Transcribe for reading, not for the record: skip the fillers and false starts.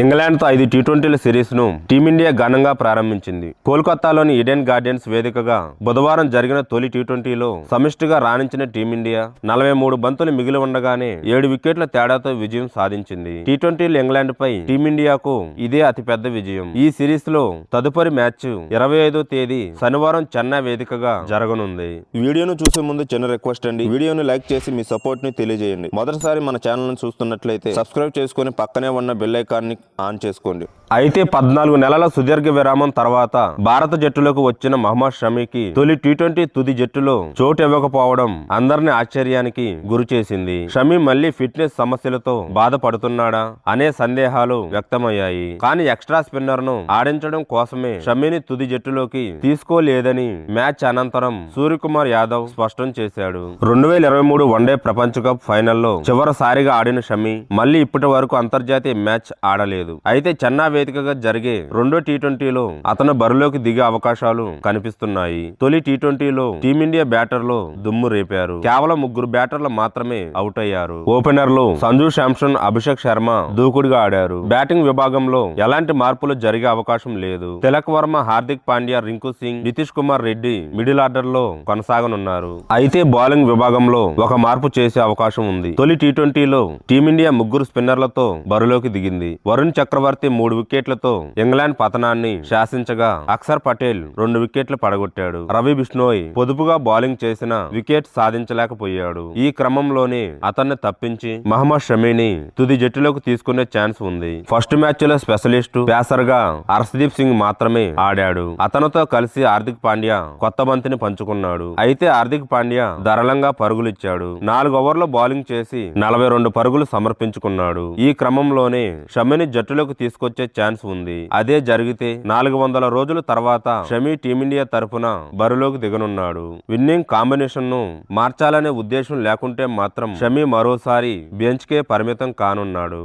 ఇంగ్లాండ్తో 5 టీ20ల సిరీస్ను టీమిండియా ఘనంగా ప్రారంభించింది. కోల్కతాలోని ఈడెన్ గార్డెన్స్ వేదికగా బుధవారం జరిగిన తొలి టీ20లో సమిష్టిగా రాణించిన టీమిండియా 43 బంతులు మిగిలి ఉండగానే 7 వికెట్ల తేడాతో విజయం సాధించింది. టీ20లు ఇంగ్లాండ్పై టీమిండియాకు ఇదే అతిపెద్ద విజయం. ఈ సిరీస్లో తదుపరి మ్యాచ్ 25వ తేదీ శనివారం చెన్నై వేదికగా జరగనుంది. వీడియోను చూసే ముందు చిన్న రిక్వెస్ట్ అండి, వీడియోను లైక్ చేసి మీ సపోర్ట్ ని తెలియజేయండి. మొదటిసారి మన ఛానల్ చూస్తున్నట్లయితే సబ్స్క్రైబ్ చేసుకుని పక్కనే ఉన్న బెల్ ఐకాన్ ని ఆన్ చేసుకోండి. అయితే 14 నెలల సుదీర్ఘ విరామం తర్వాత భారత జట్టులోకి వచ్చిన మహమ్మద్ షమీకి తొలి టీ20 తుది జట్టులో చోటు ఇవ్వకపోవడం అందరిని ఆశ్చర్యానికి గురి చేసింది. షమీ మళ్లీ ఫిట్నెస్ సమస్యలతో బాధపడుతున్నాడా అనే సందేహాలు వ్యక్తమయ్యాయి. కానీ ఎక్స్ట్రా స్పిన్నర్ ను ఆడించడం కోసమే షమీని తుది జట్టులోకి తీసుకోలేదని మ్యాచ్ అనంతరం సూర్యకుమార్ యాదవ్ స్పష్టం చేశాడు. 2023 వన్డే ప్రపంచ కప్ ఫైనల్లో చివరిసారిగా ఆడిన షమీ మళ్లీ ఇప్పటి వరకు అంతర్జాతీయ మ్యాచ్ ఆడలేదు. అయితే చెన్నై వేదికగా జరిగే రెండో టీ20లో అతను బరిలోకి దిగే అవకాశాలు కనిపిస్తున్నాయి. తొలి టీ20లో టీమిండియా బ్యాటర్లు దుమ్ము రేపారు. కేవలం 3 బ్యాటర్లు మాత్రమే అవుట్ అయ్యారు. ఓపెనర్లు సంజు శాంసన్, అభిషేక్ శర్మ దూకుడుగా ఆడారు. బ్యాటింగ్ విభాగంలో ఎలాంటి మార్పులు జరిగే అవకాశం లేదు. తిలక్ వర్మ, హార్దిక్ పాండ్యా, రింకు సింగ్, నితీష్ కుమార్ రెడ్డి మిడిల్ ఆర్డర్ లో కొనసాగనున్నారు. అయితే బౌలింగ్ విభాగంలో ఒక మార్పు చేసే అవకాశం ఉంది. తొలి టీ20లో టీమిండియా 3 స్పిన్నర్లతో బరిలోకి దిగింది. వరుణ్ చక్రవర్తి 3 వికెట్లతో ఇంగ్లాండ్ పతనాన్ని శాసించగా అక్షర్ పటేల్ 2 వికెట్లు పడగొట్టాడు. రవి బిష్ణోయ్ పొదుపుగా బౌలింగ్ చేసిన వికెట్ సాధించలేకపోయాడు. ఈ క్రమంలోనే అతన్ని తప్పించి మహమ్మద్ షమీని తుది జట్టులోకి తీసుకునే ఛాన్స్ ఉంది. ఫస్ట్ మ్యాచ్ లో స్పెషలిస్టు పేసర్ గా హర్షదీప్ సింగ్ మాత్రమే ఆడాడు. అతనితో కలిసి హార్దిక్ పాండ్యా కొత్త బంతిని పంచుకున్నాడు. అయితే హార్దిక్ పాండ్యా ధారాళంగా పరుగులిచ్చాడు. 4 ఓవర్ల బౌలింగ్ చేసి 42 పరుగులు సమర్పించుకున్నాడు. ఈ క్రమంలోనే షమీని జట్టులోకి తీసుకొచ్చే ఛాన్స్ ఉంది. అదే జరిగితే 400 రోజుల తర్వాత షమీ టీమిండియా తరపున బరిలోకి దిగనున్నాడు. విన్నింగ్ కాంబినేషన్ ను మార్చాలనే ఉద్దేశం లేకుంటే మాత్రం షమీ మరోసారి బెంచ్ కే పరిమితం కానున్నాడు.